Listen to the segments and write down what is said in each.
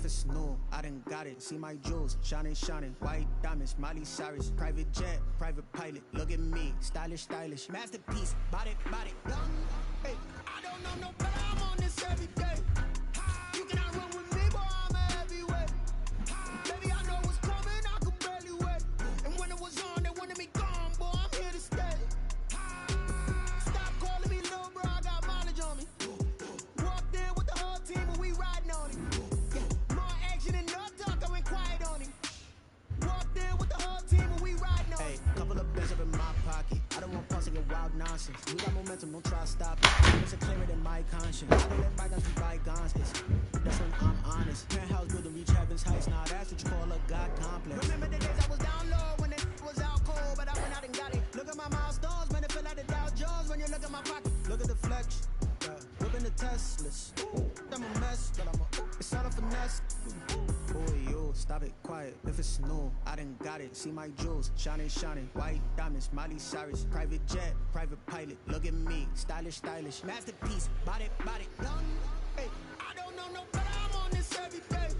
if it's new, I done got it. See my jewels, shining, shining. White diamonds, Miley Cyrus. Private jet, private pilot. Look at me, stylish, stylish. Masterpiece, body, body. Hey, I don't know no better. I'm on this every day. You cannot run with me, boy. I'm a heavyweight. Baby, I know what's coming. I could barely wait. And when it was on, they wanted me gone, boy. I'm here to stay. Stop calling me little bro. I got mileage on me. Walked in with the whole team and we riding on it. Yeah, more action and no talk. I went quiet on it. Walked in with the whole team and we riding on it. Hey, couple of bins up in my pocket. I don't want pulse your wild nonsense. We got momentum, don't try to stop it. It's a clearer than my conscience. Don't let bygones be bygones. That's when I'm honest. Penthouse building, reach heaven's heights. Now that's what you call a God complex. Remember the days I was down low when it was out cold, but I went out and got it. Look at my milestones, man, it feel like the Dow Jones when you look at my pocket. Look at the flex, whipping the Teslas. I'm a mess, but it's all a finesse. Boy, you stop it, quiet. If it's new, I done got it. See my jewels, shining, shining. White diamonds, Miley Cyrus. Private jet, private pilot. Look at me, stylish, stylish. Masterpiece, body, body. Hey, I don't know no better. I'm on this every day.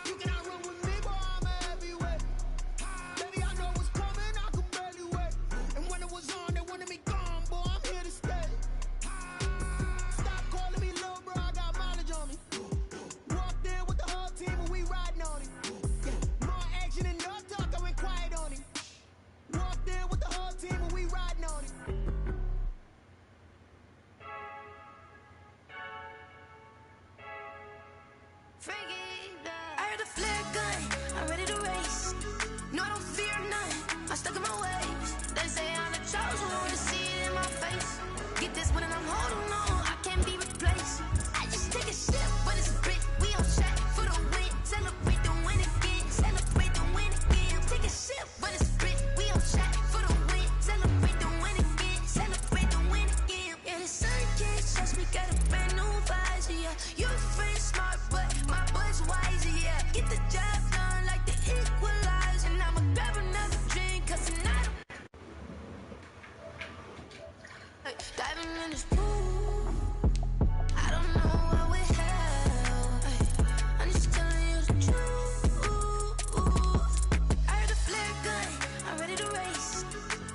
You cannot run with me, boy. I'm a heavyweight. Baby, I know what's coming. I could barely wait. And when it was on, they wanted me gone, boy. I'm here to stay. Stop calling me little bro. I got mileage on me. Walked in with the whole team and we riding on it. Yeah, more action and no talk. I went quiet on it. Walked in with the whole team and we riding on it. I heard a flare gun, I'm ready to race. No, I don't fear none, I'm stuck in my ways. They say I'm the chosen one, to see it in my face. Get this one and I'm holding on, I can't be replaced. I just take a sip, but it's a bit. We on track for the win, celebrate the win again. Celebrate the win again. Take a sip, but it's a bit. We on track for the win, celebrate the win again. Celebrate the win again. Yeah, the sun can't touch me, got a brand new visor, yeah. Your friend's smart, but my bud's wiser, yeah. Get the job done like the equalizer. And I'ma grab another drink, cause tonight I'm diving in this pool. I don't know what we have. I'm just telling you the truth. I heard a flare gun, I'm ready to race.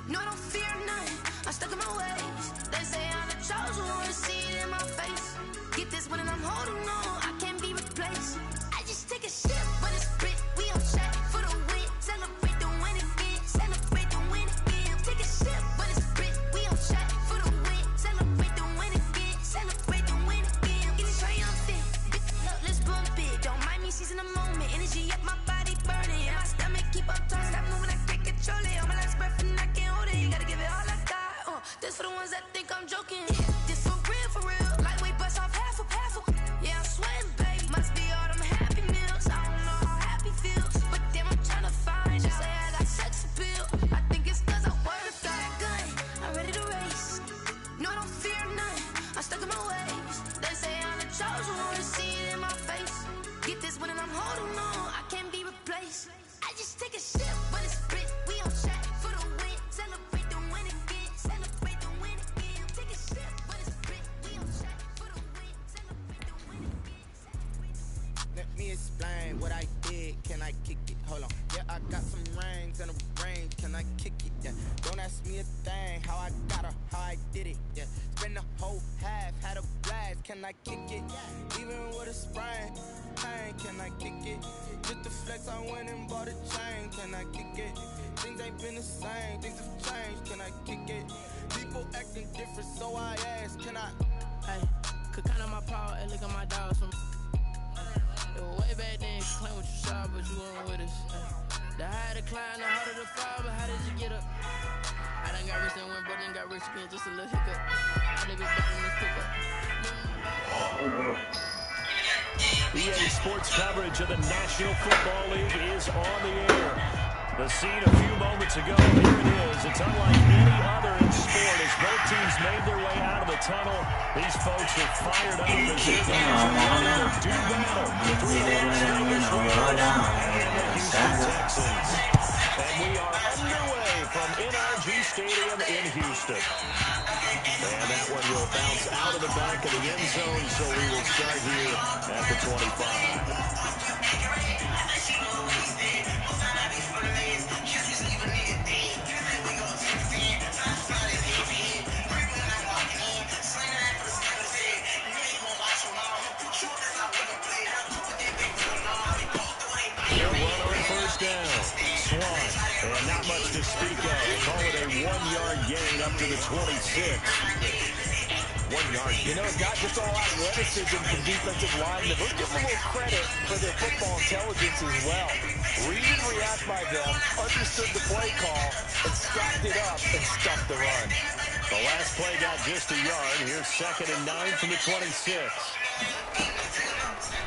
No, I don't fear none, I'm stuck in my ways. They say I'm the chosen one, to see it in my face. Get this one and I'm holding on, I can't be replaced. I just take a sip, but it's bit. We on track for the win, celebrate the win again. Celebrate the win again. Take a sip, but it's bit. We on track for the win, celebrate the win again. Celebrate the win again. Get it triumphant, look, let's bump it. Don't mind me seizing the moment, energy up my body burning. And my stomach keep up turning, stop moving, I can't control it. On my last breath and I can't hold it. You gotta give it all I got. This for the ones that think I'm joking. This for real, for real. Lightweight bust off half a. Yeah, I'm sweating, babe. Must be all them happy meals. I don't know how happy feels, but damn, I'm tryna find you. Say I got sex appeal. I think it's cause I work. Got a gun, I'm ready to race. No, I don't fear none, I'm stuck in my ways. They say I'm the chosen one, to see it in my face. Get this one and I'm holding on, I can't be replaced. I just take a sip, but it's bit. We on track for the win. Celebrate the win again. Celebrate the win again. Take a sip, but it's bit. We on track for the win. Celebrate the win again. Let me explain what I did. Can I kick it? Hold on. Yeah, I got some rings and a range. Can I kick it? Yeah. Don't ask me a thing. How I got her, how I did it. Yeah. Spend the whole half, had a blast. Can I kick it? Even with a sprain. Pain, can I kick it? Just the flex, I went and bought a chain. Can I kick it? Things ain't been the same. Things have changed. Can I kick it? People acting different, so I ask. Can I? Hey, could count on my power and look at my dogs from. It was way back then, you claim what you saw, but you weren't with us. The higher the climb, the harder the fall, but how did you get up? I done got rich and went, but then got rich again, just a little hiccup. I live it better than this pickup. EA Sports coverage of the National Football League is on the air. The scene a few moments ago, here it is. It's unlike any other in sport as both teams made their way out of the tunnel. These folks are fired up as they're going to do battle between the Las Vegas Raiders and the Houston Texans. And we are underway from NRG Stadium in Houston. And that one will bounce out out of the back of the end zone, so we will start here at the 25. They'll run on first down. Swan, and not much to speak of. Call it a 1-yard gain up to the 26. 1 yard. You know, it's not just all athleticism from defensive linemen. Let's give them a little credit for their football intelligence as well. Read and react by them, understood the play call, and stacked it up and stuffed the run. The last play got just a yard. Here's 2nd and 9 from the 26.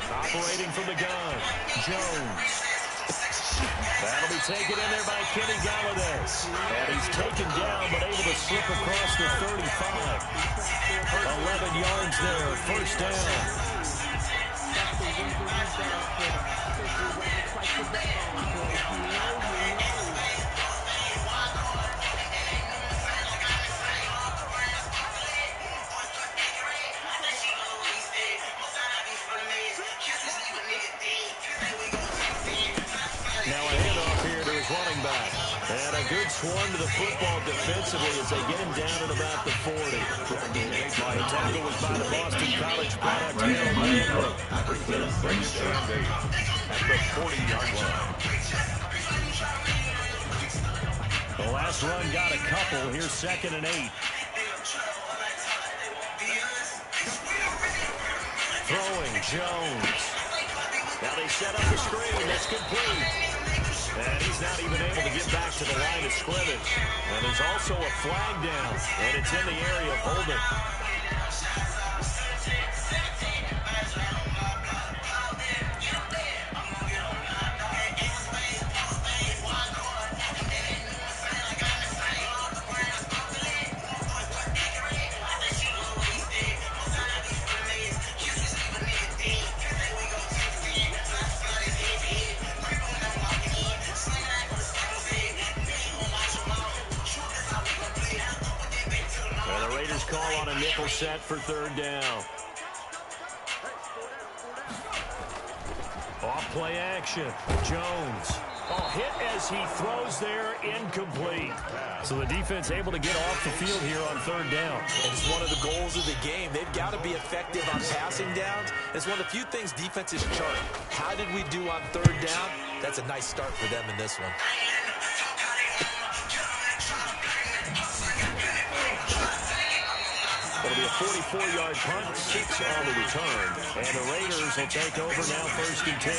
Operating from the gun, Jones. That'll be taken in there by Kenny Galladay. And he's taken down, but able to slip across the 35. 11 yards there, first down. Now a handoff here to his running back. And a good swarm to the football defensively as they get him down at about the 40. The tackle was by the Boston College product, Harold Landry. At the 40-yard line. The last run got a couple. Here's 2nd and 8. Throwing, Jones. Now they set up the screen. That's complete. And he's not even able to get back to the line of scrimmage. And there's also a flag down. And it's in the area of holding. Call on a nickel set for 3rd down. Off play action. Jones. Oh, hit as he throws there, incomplete. So the defense able to get off the field here on 3rd down. And it's one of the goals of the game. They've got to be effective on passing downs. It's one of the few things defenses chart. How did we do on 3rd down? That's a nice start for them in this one. It'll be a 44-yard punt, 6 on the return. And the Raiders will take over now 1st and 10.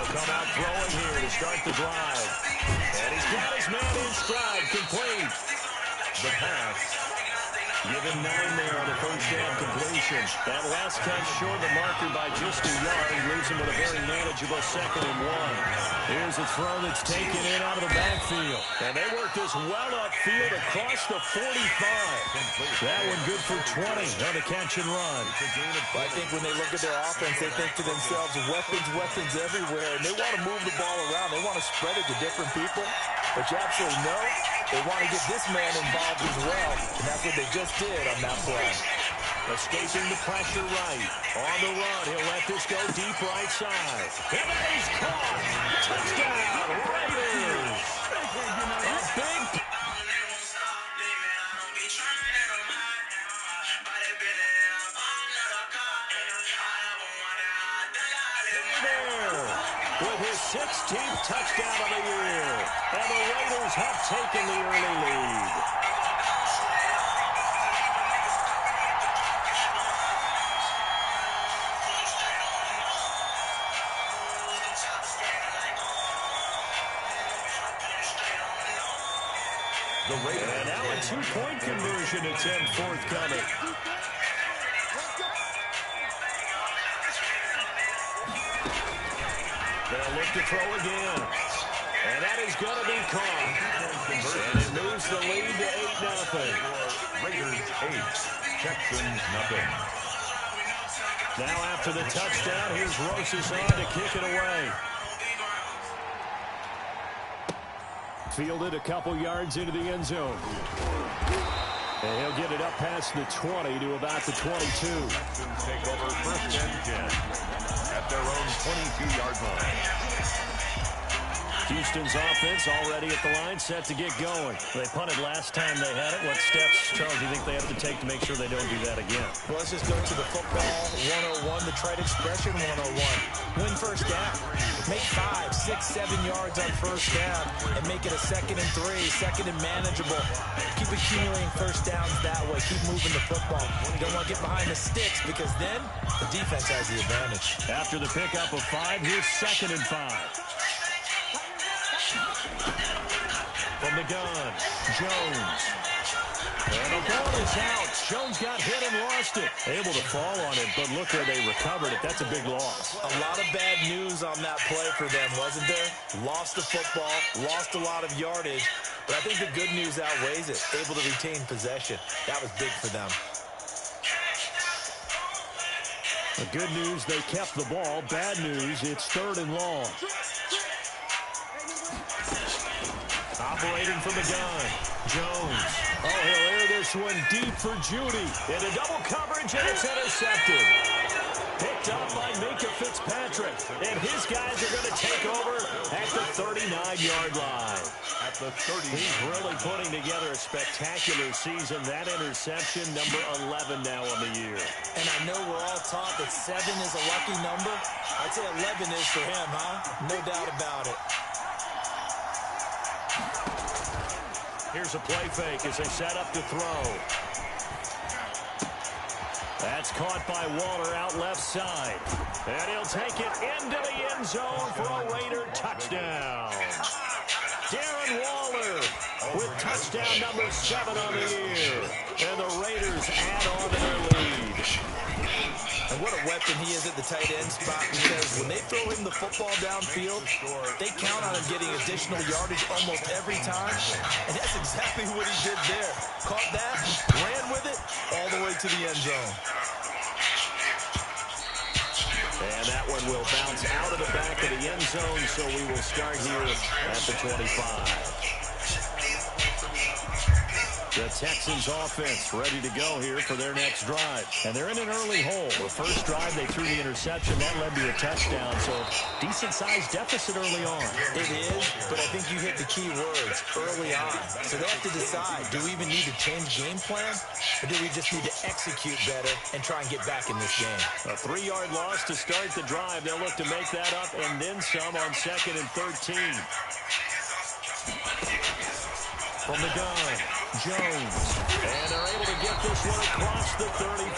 Come out throwing here to start the drive. And he's got his man in stride, complete. The pass. Give him 9 there on the 1st down completion. That last catch short the marker by just a yard. He leaves him with a very manageable 2nd and 1. Here's a throw that's taken in out of the backfield. And they work this well upfield across the 45. That one good for 20 on the catch and run. I think when they look at their offense, they think to themselves, weapons everywhere. And they want to move the ball around. They want to spread it to different people. But you absolutely know they want to get this man involved as well. And that's what they just did on that play. Escaping the pressure right. On the run, he'll let this go deep right side. And he's caught. Touchdown, Raiders. A big... With his 16th touchdown of the year. And the Raiders have taken the early lead. And now a 2-point conversion attempt forthcoming. look to throw again. And that is going to be caught. And it moves the lead to 8-0. Raiders 8, Texans nothing. Now after the touchdown, here's Rosas on to kick it away. Fielded a couple yards into the end zone. And he'll get it up past the 20 to about the 22. Texans take over first and 10 at their own 22-yard line. Houston's offense already at the line, set to get going. They punted last time they had it. What steps, Charles, do you think they have to take to make sure they don't do that again? Well, let's just go to the football 101, the trade expression 101. Win first down. Make 5, 6, 7 yards on first down and make it a 2nd and 3, 2nd and manageable. Keep accumulating first downs that way. Keep moving the football. You don't want to get behind the sticks because then the defense has the advantage. After the pickup of 5, here's 2nd and 5. From the gun, Jones. And the ball is out. Jones got hit and lost it. Able to fall on it, but look where they recovered it. That's a big loss. A lot of bad news on that play for them, wasn't there? Lost the football, lost a lot of yardage, but I think the good news outweighs it. Able to retain possession. That was big for them. The good news, they kept the ball. Bad news, it's 3rd and long. Operating from the gun, Jones. Oh, he'll air this one deep for Judy. Into double coverage, and it's intercepted. Picked up by Minka Fitzpatrick. And his guys are going to take over at the 39-yard line. At the 30. He's really putting together a spectacular season. That interception, number 11 now on the year. And I know we're all taught that 7 is a lucky number. I'd say 11 is for him, huh? No doubt about it. Here's a play fake as they set up to throw. That's caught by Waller out left side. And he'll take it into the end zone for a Raider touchdown. Darren Waller with touchdown number 7 on the year. And the Raiders add on to their lead. And what a weapon he is at the tight end spot, because when they throw him the football downfield, they count on him getting additional yardage almost every time. And that's exactly what he did there. Caught that, ran with it, all the way to the end zone. And that one will bounce out of the back of the end zone, so we will start here at the 25. The Texans offense ready to go here for their next drive. And they're in an early hole. The first drive, they threw the interception. That led to a touchdown, so decent-sized deficit early on. It is, but I think you hit the key words, early on. So they have to decide, do we even need to change game plan, or do we just need to execute better and try and get back in this game? A 3-yard loss to start the drive. They'll look to make that up and then some on 2nd and 13. From the gun, Jones. And they're able to get this one across the 35.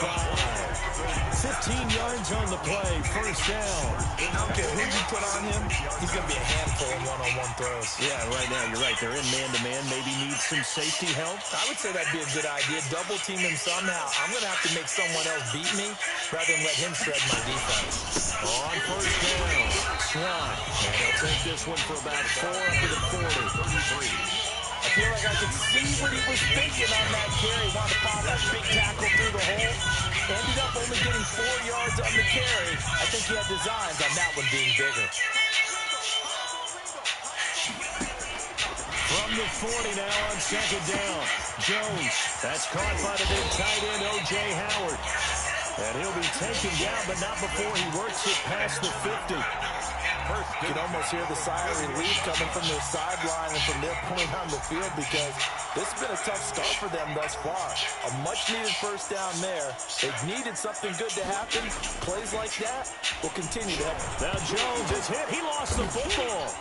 15 yards on the play, first down. I don't care who you put on him, he's going to be a handful in one-on-one throws. Yeah, right now, you're right. They're in man-to-man, maybe need some safety help. I would say that'd be a good idea. Double team him somehow. I'm going to have to make someone else beat me rather than let him shred my defense. On first down, Swan. And he'll take this one for about 4 up to the 40. 33. I feel like I could see what he was thinking on that carry. Wanted to pop that big tackle through the hole. Ended up only getting 4 yards on the carry. I think he had designs on that one being bigger. From the 40 now on 2nd down. Jones. That's caught by the big tight end, O.J. Howard. And he'll be taken down, but not before he works it past the 50. You can almost hear the sigh of relief coming from their sideline and from their point on the field, because this has been a tough start for them thus far. A much-needed first down there. They've needed something good to happen. Plays like that will continue to happen. Now Jones is hit. He lost the football.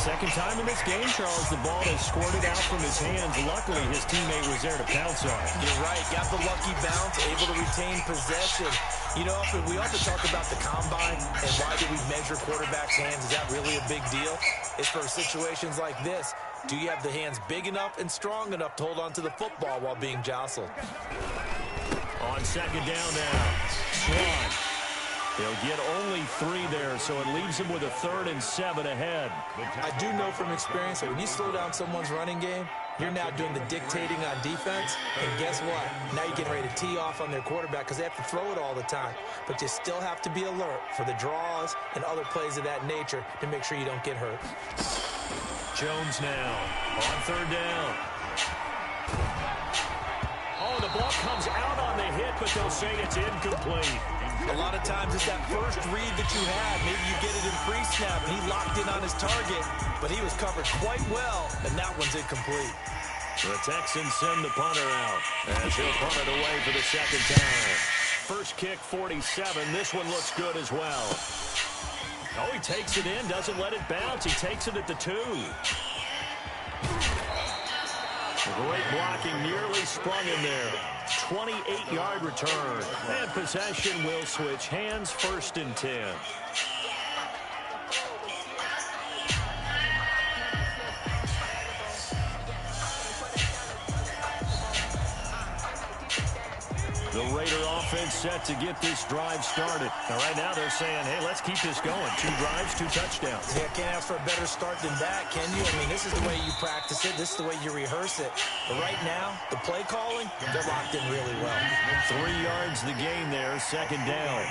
Second time in this game, Charles, the ball has squirted out from his hands. Luckily, his teammate was there to pounce on it. You're right. Got the lucky bounce, able to retain possession. You know, we often talk about the combine and why do we measure quarterbacks' hands. Is that really a big deal? It's for situations like this. Do you have the hands big enough and strong enough to hold on to the football while being jostled? On 2nd down now, Swan. He'll get only 3 there, so it leaves him with a 3rd and 7 ahead. I do know from experience that when you slow down someone's running game, you're now doing the dictating on defense, and guess what? Now you're getting ready to tee off on their quarterback because they have to throw it all the time. But you still have to be alert for the draws and other plays of that nature to make sure you don't get hurt. Jones now on 3rd down. Oh, the ball comes out on the hit, but they'll say it's incomplete. A lot of times it's that first read that you had. Maybe you get it in pre-snap, and he locked in on his target, but he was covered quite well, and that one's incomplete. The Texans send the punter out as he'll punt it away for the 2nd time. First kick, 47. This one looks good as well. Oh, he takes it in, doesn't let it bounce. He takes it at the 2. Great blocking, nearly sprung him there. 28-yard return. And possession will switch hands, 1st and 10. The Raider offense set to get this drive started. Now, right now they're saying, hey, let's keep this going. 2 drives, 2 touchdowns. Yeah, can't ask for a better start than that, can you? I mean, this is the way you practice it. This is the way you rehearse it. But right now, the play calling, they're locked in really well. 3 yards the gain there, 2nd down.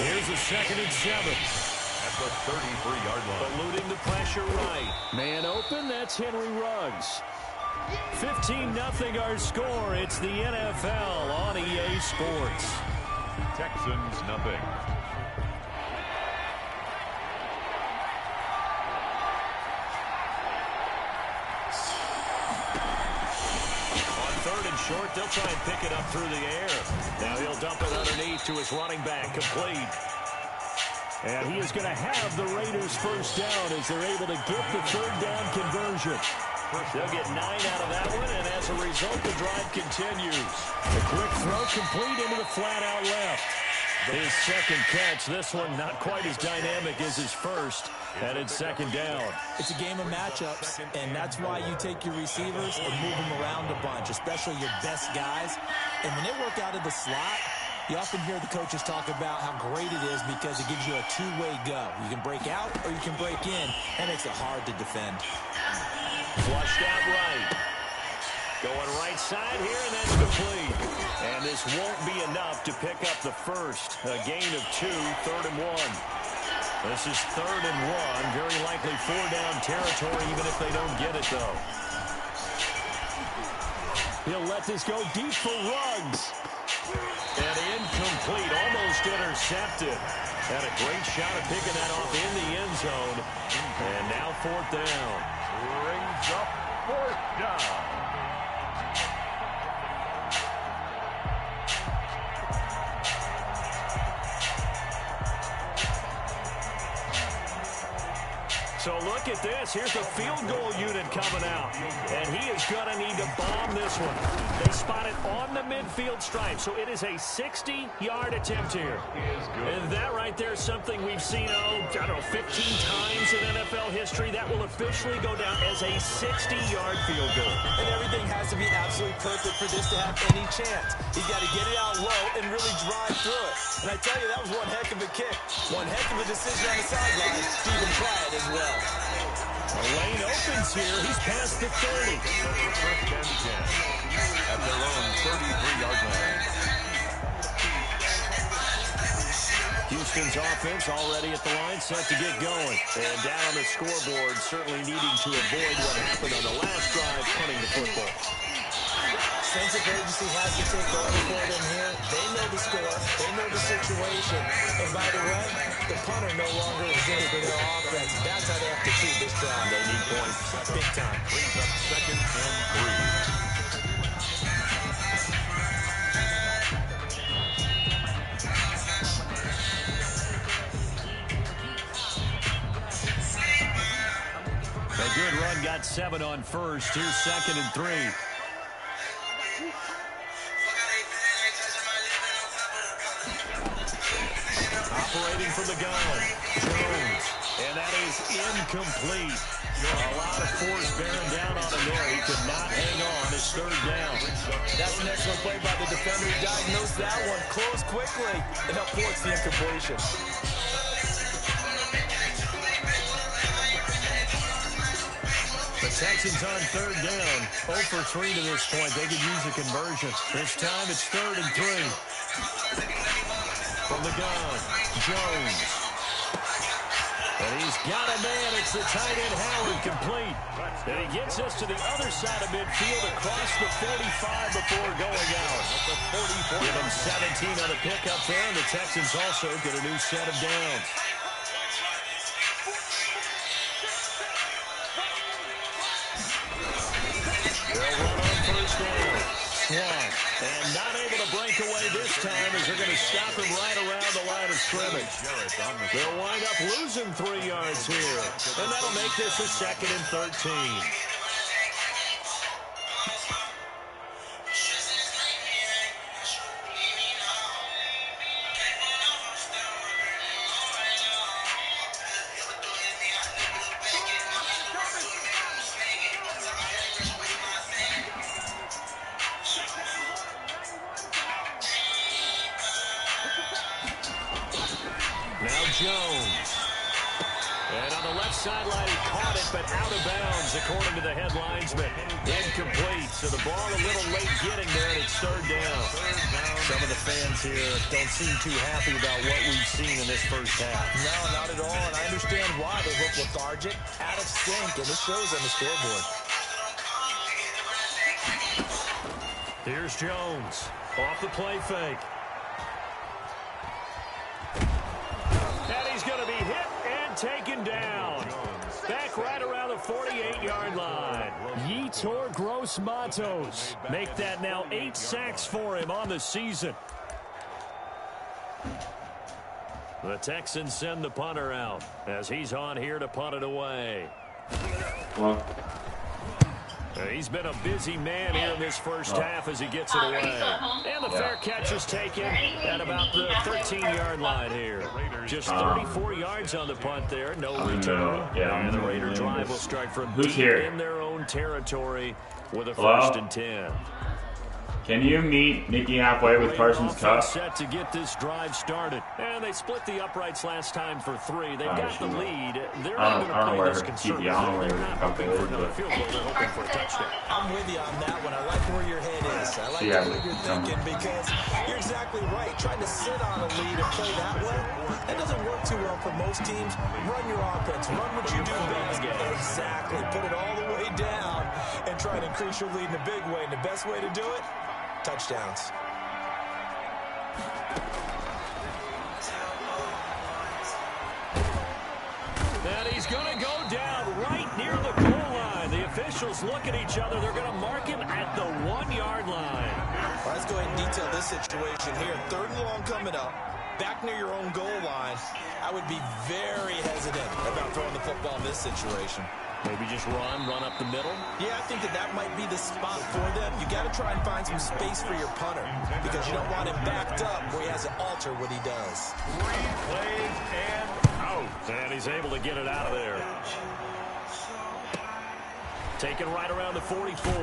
Here's a 2nd and 7. At the 33-yard line. Eluding the pressure right. Man open, that's Henry Ruggs. 15-0 our score. It's the NFL on EA Sports. Texans nothing. On 3rd and short, they'll try and pick it up through the air. Now he'll dump it underneath to his running back, complete. And he is going to have the Raiders' 1st down as they're able to get the 3rd down conversion. They'll get 9 out of that one, and as a result, the drive continues. The quick throw complete into the flat out left. His 2nd catch, this one not quite as dynamic as his first, and it's 2nd down. It's a game of matchups, and that's why you take your receivers and move them around a bunch, especially your best guys. And when they work out of the slot, you often hear the coaches talk about how great it is because it gives you a 2-way go. You can break out or you can break in. That makes it hard to defend. Flushed out right. Going right side here, and that's complete. And this won't be enough to pick up the first. A gain of 2, 3rd and 1. This is 3rd and 1. Very likely 4-down territory, even if they don't get it, though. He'll let this go deep for Ruggs. And incomplete, almost intercepted. Had a great shot at picking that off in the end zone. And now 4th down. Brings up 4th down. So look at this. Here's the field goal unit coming out. And he is going to need to bomb this one. They spot it on the midfield stripe. So it is a 60-yard attempt here. And that right there is something we've seen, I don't know, 15 times in NFL history. That will officially go down as a 60-yard field goal. And everything has to be absolutely perfect for this to have any chance. He's got to get it out low and really drive through it. And I tell you, that was one heck of a kick. One heck of a decision on the sideline to even try it as well. The lane opens here. He's past the 30. 1st and 10 at their own 33-yard line. Houston's offense already at the line, set to get going. And down on the scoreboard, certainly needing to avoid what happened on the last drive, punting the football. Sense of urgency has to take over for them here. They know the score. They know the situation. And by the way, the punter no longer exists for their offense. That's how they have to treat this drive. They need points. Big time. Brings up 2nd and 3. A good run, got 7 on first. Here's 2nd and 3. Operating from the gun, Jones. And that is incomplete. A lot of force bearing down on him there. He could not hang on. It's third down. That's an excellent play by the defender. He diagnosed that one, closed quickly, and helped force the incompletion. The Texans on third down. 0 for 3 to this point. They could use a conversion. This time it's 3rd and 3. From the gun, Jones. And he's got a man. It's the tight end, Howard, complete. And he gets us to the other side of midfield across the 45 before going out. Give him 17 on the pickup there, and the Texans also get a new set of downs. They'll run on first down. Swan. And not able to break away this time as they're going to stop him right around the line of scrimmage. They'll wind up losing 3 yards here. And that'll make this a 2nd and 13. Jones. And on the left sideline, he caught it, but out of bounds, according to the head linesman. Incomplete, so the ball a little late getting there, and it's 3rd down. Some of the fans here don't seem too happy about what we've seen in this first half. No, not at all, and I understand why. They look lethargic, out of sync, and it shows on the scoreboard. Here's Jones, off the play fake. He's going to be hit and taken down. Back right around the 48-yard line. Yetur Gross-Matos. Make that now 8 sacks for him on the season. The Texans send the punter out as he's on here to punt it away. He's been a busy man here in this first half as he gets it away. And the fair catch is taken at about the 13-yard line here. Just 34 yards on the punt there, no return. And the Raider drive will start from deep in their own territory with a 1st and 10. Can you meet Nicky halfway with Parsons Cup? Set to get this drive started. And they split the uprights last time for 3. They've got the lead. They're not going to play this conservative. They're not hoping for another field goal. They're hoping for a touchdown. I'm with you on that one. I like where your head is. I like what you're thinking because you're exactly right. Trying to sit on a lead and play that way, that doesn't work too well for most teams. Run your offense. Run what you do best. Exactly. Put it all the way down and try to increase your lead in a big way. And the best way to do it, touchdowns. And he's going to go down right near the goal line. The officials look at each other. They're going to mark him at the 1-yard line. Well, let's go ahead and detail this situation here. 3rd and long coming up. Back near your own goal line. I would be very hesitant about throwing the football in this situation. Maybe just run up the middle? Yeah, I think that might be the spot for them. You got to try and find some space for your punter because you don't want him backed up where he has to alter what he does. 3 plays and out. And he's able to get it out of there. Taken right around the 44.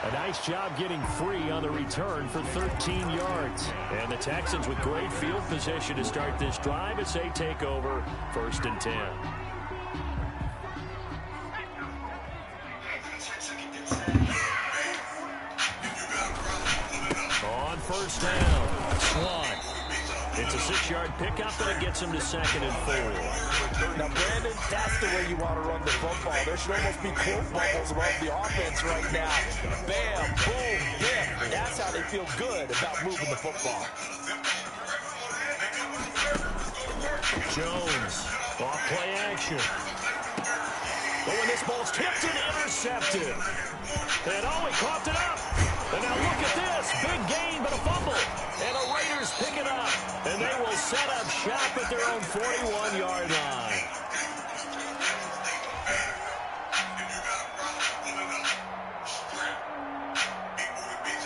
A nice job getting free on the return for 13 yards. And the Texans with great field position to start this drive as they take over 1st and 10. On first down, Swan. It's a 6-yard pickup, and it gets him to 2nd and 4. Now, Brandon, that's the way you want to run the football. There should almost be quote bubbles around the offense right now. Bam, boom, bam. That's how they feel good about moving the football. Jones, off play action. But when this ball's tipped and intercepted. And he coughed it up. And now look at this. Big gain, but a fumble. And the Raiders pick it up. And they will set up shop at their own 41-yard line.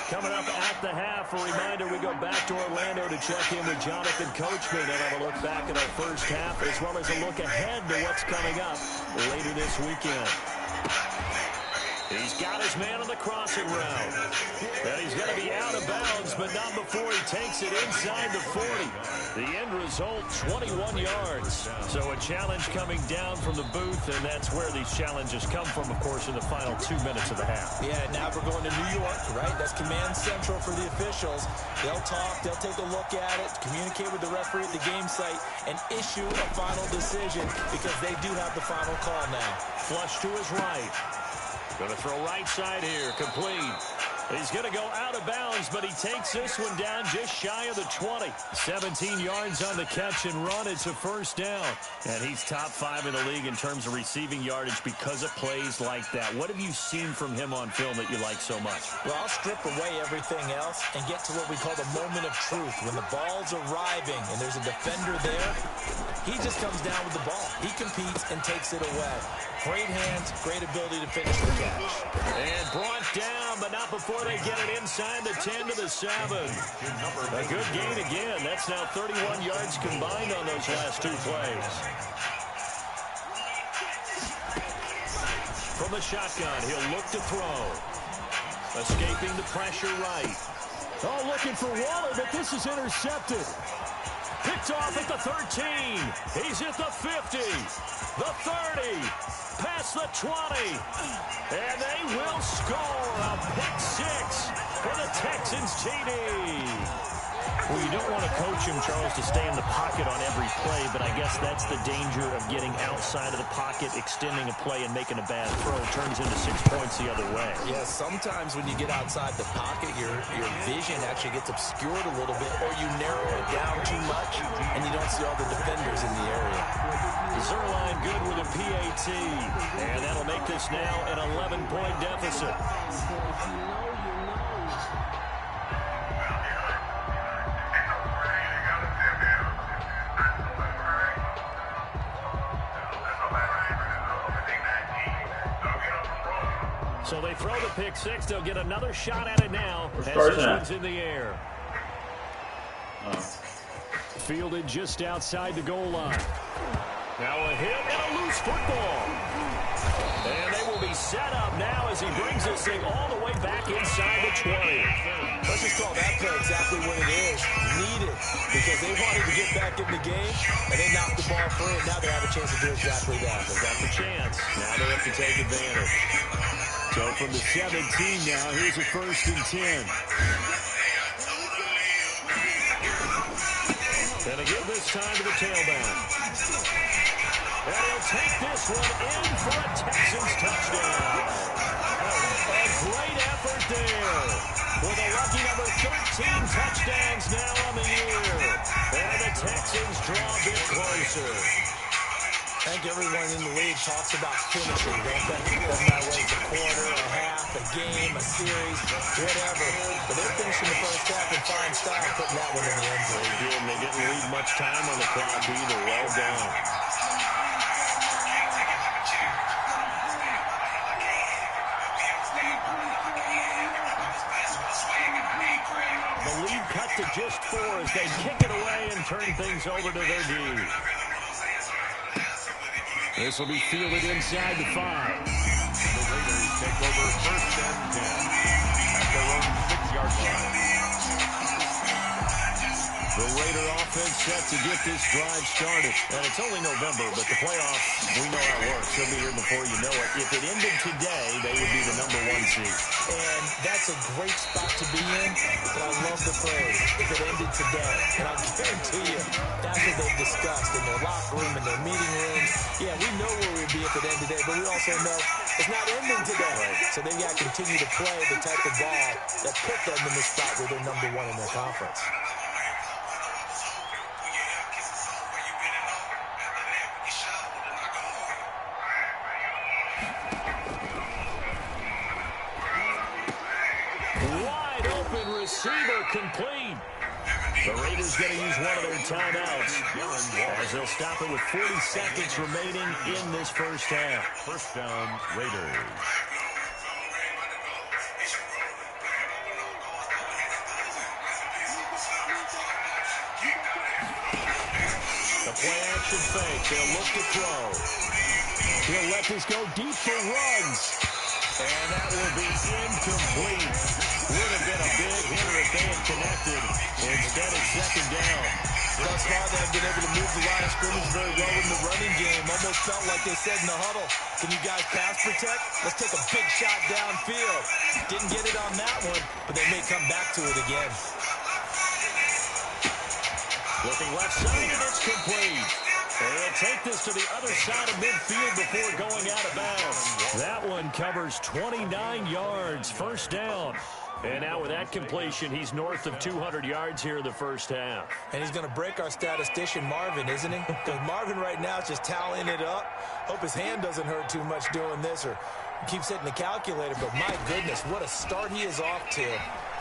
Coming up at the half, a reminder, we go back to Orlando to check in with Jonathan Coachman and have a look back at our first half as well as a look ahead to what's coming up later this weekend. He's got his man on the crossing route. And he's going to be out of bounds, but not before he takes it inside the 40. The end result, 21 yards. So a challenge coming down from the booth, and that's where these challenges come from, of course, in the final 2 minutes of the half. Yeah, now we're going to New York, right? That's command central for the officials. They'll talk, they'll take a look at it, communicate with the referee at the game site, and issue a final decision because they do have the final call now. Flush to his right. Going to throw right side here, complete. He's going to go out of bounds, but he takes this one down just shy of the 20. 17 yards on the catch and run. It's a first down. And he's top 5 in the league in terms of receiving yardage because of plays like that. What have you seen from him on film that you like so much? Well, I'll strip away everything else and get to what we call the moment of truth. When the ball's arriving and there's a defender there, he just comes down with the ball. He competes and takes it away. Great hands, great ability to finish the catch. And brought down, but not before they get it inside the 10 to the 7. A good gain again. That's now 31 yards combined on those last 2 plays. From the shotgun, he'll look to throw. Escaping the pressure right. Oh, looking for Waller, but this is intercepted. Picked off at the 13. He's at the 50. The 30. Past the 20. And they will score a pick 6 for the Texans TD. Well, you don't want to coach him, Charles, to stay in the pocket on every play, but I guess that's the danger of getting outside of the pocket, extending a play, and making a bad throw. Turns into 6 points the other way. Yeah, sometimes when you get outside the pocket, your vision actually gets obscured a little bit, or you narrow it down too much, and you don't see all the defenders in the area. Zerline good with a PAT, and that'll make this now an 11-point deficit. So they throw the pick 6. They'll get another shot at it now as this one's in the air. Fielded just outside the goal line. Now a hit and a loose football. And they will be set up now as he brings this thing all the way back inside the 20. Let's just call that play exactly what it is. Needed. Because they wanted to get back in the game, and they knocked the ball free, and now they have a chance to do exactly that. They got the chance. Now they have to take advantage. So from the 17 now, here's a 1st and 10. And again this time to the tailback. And he'll take this one in for a Texans touchdown. A great effort there. With a lucky number 13 touchdowns now on the year. And the Texans draw a bit closer. I think everyone in the league talks about finishing. Doesn't matter whether it's a quarter, a half, a game, a series, whatever. But they're finishing the first half in fine style, putting that one in the end zone. They did, and they didn't leave much time on the clock either. Well done. The lead cut to just 4 as they kick it away and turn things over to their D. This will be fielded inside the 5. The Raiders take over 1st and 10 at their own 6-yard line. The Raider offense set to get this drive started. And it's only November, but the playoffs, we know how it works. They'll be here before you know it. If it ended today, they would be the number 1 seed. And that's a great spot to be in, but I love the phrase, if it ended today. And I guarantee you, that's what they've discussed in their locker room, in their meeting rooms. Yeah, we know where we'd be if it ended today, but we also know it's not ending today. So they've got to continue to play the type of ball that put them in the spot where they're number 1 in their conference. Receiver complete. The Raiders going to use one of their timeouts as they'll stop it with 40 seconds remaining in this first half. First down, Raiders. The play action fake. They'll look to throw. He'll let this go deep for Ruggs. And that will be incomplete. Would have been a big hitter if they had connected. Instead, it's second down. Thus far, they've been able to move the line of scrimmage very well in the running game. Almost felt like they said in the huddle, can you guys pass protect? Let's take a big shot downfield. Didn't get it on that one, but they may come back to it again. Looking left side, and it's complete. They'll take this to the other side of midfield before going out of bounds. That one covers 29 yards, first down. And now with that completion, he's north of 200 yards here in the first half. And he's going to break our statistician Marvin, isn't he? Because Marvin right now is just tallying it up. Hope his hand doesn't hurt too much doing this or keeps hitting the calculator. But my goodness, what a start he is off to.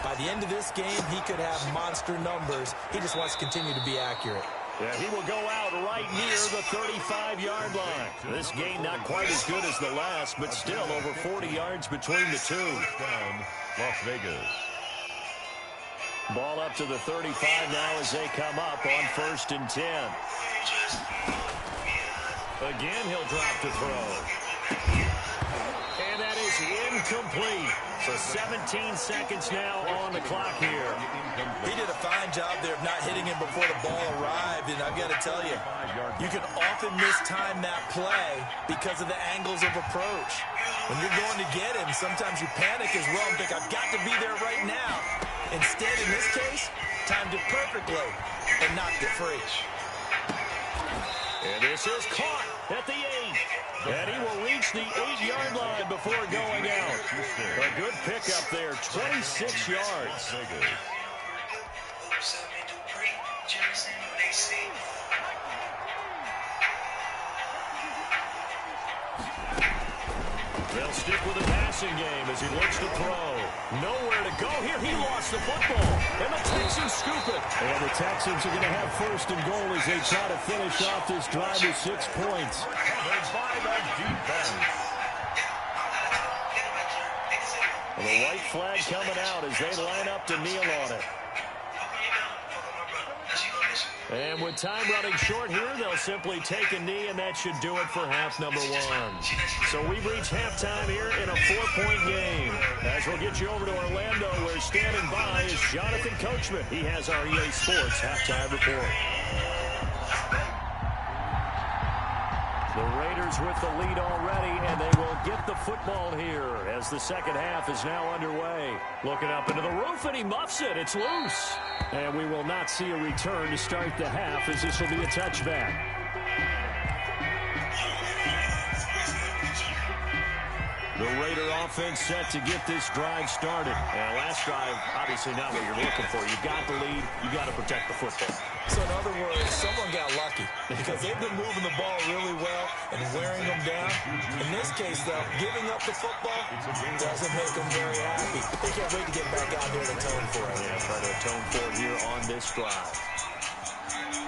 By the end of this game, he could have monster numbers. He just wants to continue to be accurate. Yeah, he will go out right near the 35-yard line. This game not quite as good as the last, but still over 40 yards between the two. Down, Las Vegas. Ball up to the 35 now as they come up on 1st and 10. Again, he'll drop to throw. And that is incomplete. So 17 seconds now on the clock here. He did a fine job there of not hitting him before the ball arrived. And I've got to tell you, you can often mistime that play because of the angles of approach. When you're going to get him, sometimes you panic as well and think, I've got to be there right now. Instead, in this case, timed it perfectly and knocked it free. And this is caught at the 8. And he will reach the 8-yard line before going out. A good pickup there, 26 yards. They'll stick with the passing game as he looks to throw. Nowhere to go here. He lost the football. And the Texans scoop it. And the Texans are going to have 1st and goal as they try to finish off this drive with 6 points. By the defense. And the white flag coming out as they line up to kneel on it. And with time running short here, they'll simply take a knee, and that should do it for half number 1. So we've reached halftime here in a 4-point game. As we'll get you over to Orlando, where standing by is Jonathan Coachman. He has our EA Sports halftime report. The Raiders with the lead already, and they will get the football here as the second half is now underway. Looking up into the roof, and he muffs it. It's loose. And we will not see a return to start the half, as this will be a touchback. The Raider offense set to get this drive started. And last drive, obviously not what you're looking for. You've got the lead. You've got to protect the football. So in other words, someone got lucky because they've been moving the ball really well and wearing them down. In this case, though, giving up the football doesn't make them very happy. They can't wait to get back out there to atone for it. Yeah, try to atone for it here on this drive.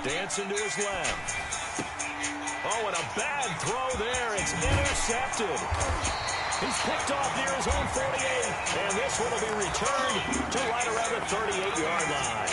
Dancing to his left. Oh, and a bad throw there. It's intercepted. He's picked off near his own 48, and this one will be returned to right around the 38-yard line.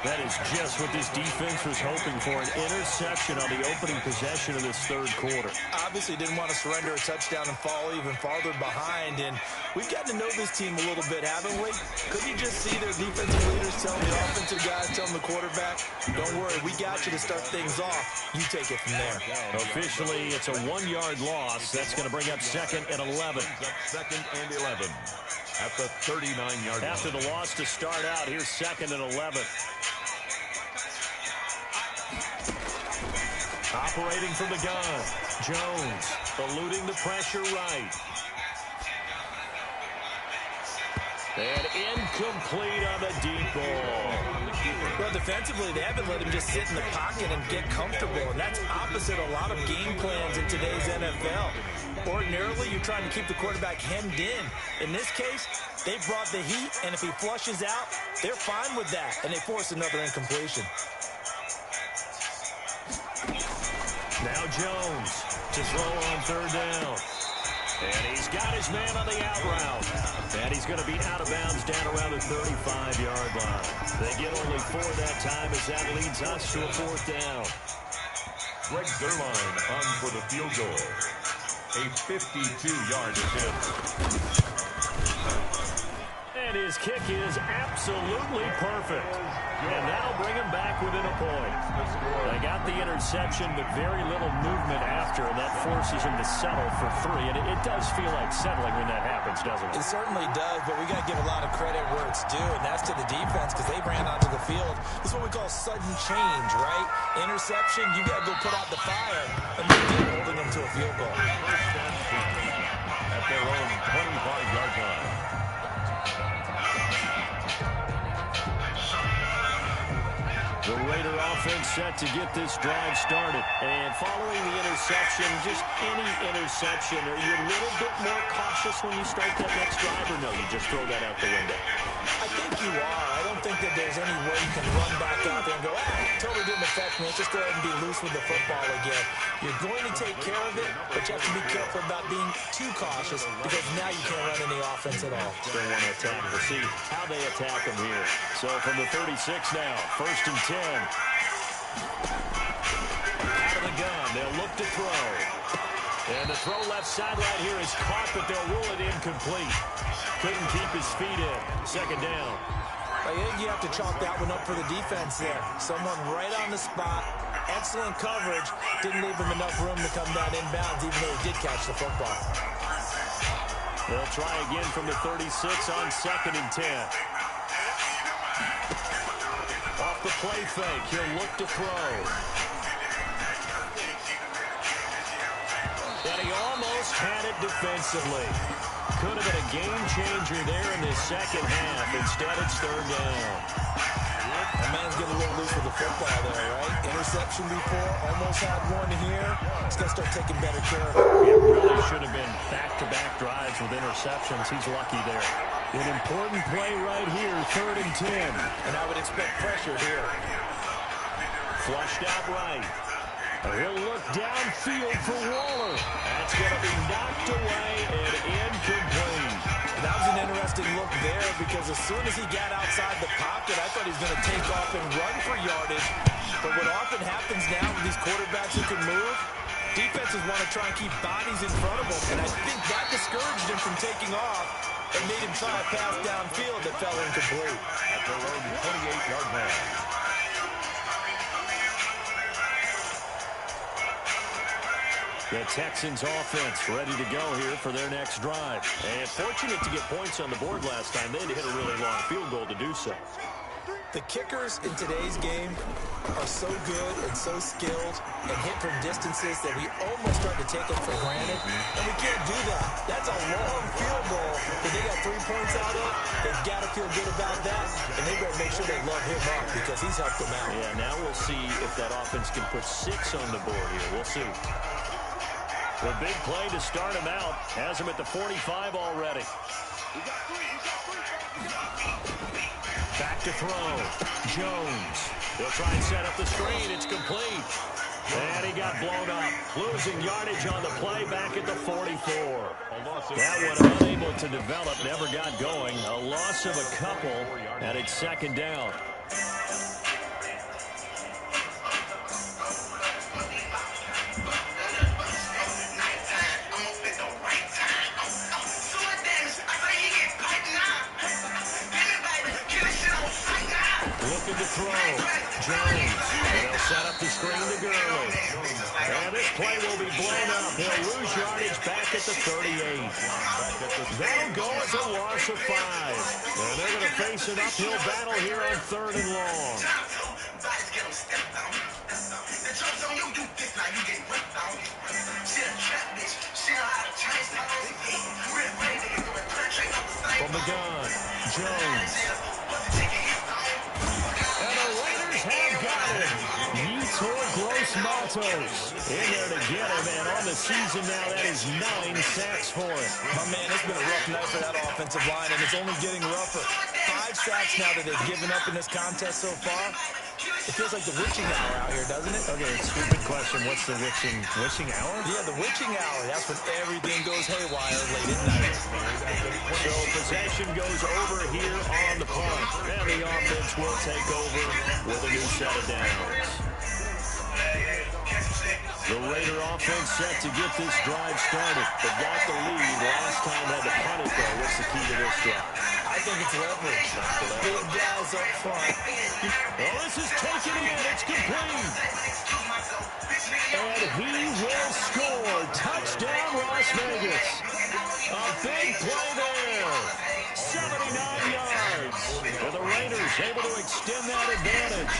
That is just what this defense was hoping for, an interception on the opening possession of this third quarter. Obviously didn't want to surrender a touchdown and fall even farther behind, and we've gotten to know this team a little bit, haven't we? Could you just see their defensive leaders telling the offensive guys, telling the quarterback, don't worry, we got you to start things off. You take it from there. Officially, it's a 1-yard loss. That's going to bring up 2nd and 11. 2nd and 11 at the 39-yard line. After the loss to start out, here's 2nd and 11. Operating from the gun, Jones eluding the pressure right. And incomplete on the deep ball. Well, defensively, they haven't let him just sit in the pocket and get comfortable, and that's opposite a lot of game plans in today's NFL. Ordinarily, you're trying to keep the quarterback hemmed in. In this case, they brought the heat, and if he flushes out, they're fine with that, and they force another incompletion. Now Jones to throw on 3rd down. And he's got his man on the out route. And he's going to be out of bounds down around the 35-yard line. They get only 4 that time as that leads us to a 4th down. Greg Zerline on for the field goal. A 52-yard attempt. And his kick is absolutely perfect. And that'll bring him back within a point. They got the interception, but very little movement after, and that forces him to settle for 3. And it does feel like settling when that happens, doesn't it? It certainly does, but we got to give a lot of credit where it's due, and that's to the defense because they ran onto the field. This is what we call sudden change, right? Interception, you got to go put out the fire, and they did, holding them to a field goal. At their own 25-yard line. The Raider offense set to get this drive started. And following the interception, just any interception, are you a little bit more cautious when you start that next drive, or no, you just throw that out the window? I think you are. I don't think that there's any way you can run back out there and go, totally didn't affect me. Let's just go ahead and be loose with the football again. You're going to take care of it, but you have to be careful about being too cautious because now you can't run any offense at all. Still want to attack. We'll see how they attack them here. So from the 36 now, 1st and 10. Out of the gun, they'll look to throw. And the throw left sideline here is caught, but they'll rule it incomplete. Couldn't keep his feet in. 2nd down. I think you have to chalk that one up for the defense there. Someone right on the spot. Excellent coverage. Didn't leave him enough room to come down inbounds, even though he did catch the football. They'll try again from the 36 on 2nd and 10. Off the play fake, he'll look to throw. And he almost had it defensively. Could have been a game changer there in this second half. Instead, it's 3rd down. That man's getting a little loose with the football there, right? Interception before, almost had one here. He's going to start taking better care of it. It really should have been back-to-back drives with interceptions. He's lucky there. An important play right here, 3rd and 10. And I would expect pressure here. Flushed out right. He'll look downfield for Waller. That's going to be knocked away and incomplete. That was an interesting look there because as soon as he got outside the pocket, I thought he was going to take off and run for yardage. But what often happens now with these quarterbacks who can move, defenses want to try and keep bodies in front of them. And I think that discouraged him from taking off and made him try a pass downfield that fell incomplete. At their own 28-yard line. The Texans offense ready to go here for their next drive. And fortunate to get points on the board last time. They had to hit a really long field goal to do so. The kickers in today's game are so good and so skilled and hit from distances that we almost start to take them for granted. And we can't do that. That's a long field goal that they got 3 points out of. They've got to feel good about that. And they better make sure they love him up because he's helped them out. Yeah, now we'll see if that offense can put 6 on the board here. We'll see. The big play to start him out. Has him at the 45 already. Back to throw. Jones. He'll try and set up the screen. It's complete. And he got blown up. Losing yardage on the play back at the 44. That one unable to develop. Never got going. A loss of a couple. And it's 2nd down. Looking to throw. Jones. And they'll set up the screen to Gurley. And this play will be blown up. He'll lose yardage back at the 38. That'll go as a loss of 5. And they're going to face an uphill battle here on 3rd and long. From the gun, Jones. And the Raiders have got him. Yetur Gross-Matos in there to get him. And on the season now, that is 9 sacks for him. My man, it's been a rough night for that offensive line, and it's only getting rougher. 5 sacks now that they've given up in this contest so far. It feels like the witching hour out here, doesn't it? Okay, stupid question. What's the witching hour? Yeah, the witching hour. That's when everything goes haywire late at night. So possession goes over here on the punt. And the offense will take over with a new set of downs. The Raider offense set to get this drive started. They got the lead. Last time had to punt it, though. What's the key to this drive? I think it's leverage. Big guys up front. Well, this is taken in. It's complete. And he will score. Touchdown, Las Vegas. A big play there. 79 yards. And the Raiders able to extend that advantage.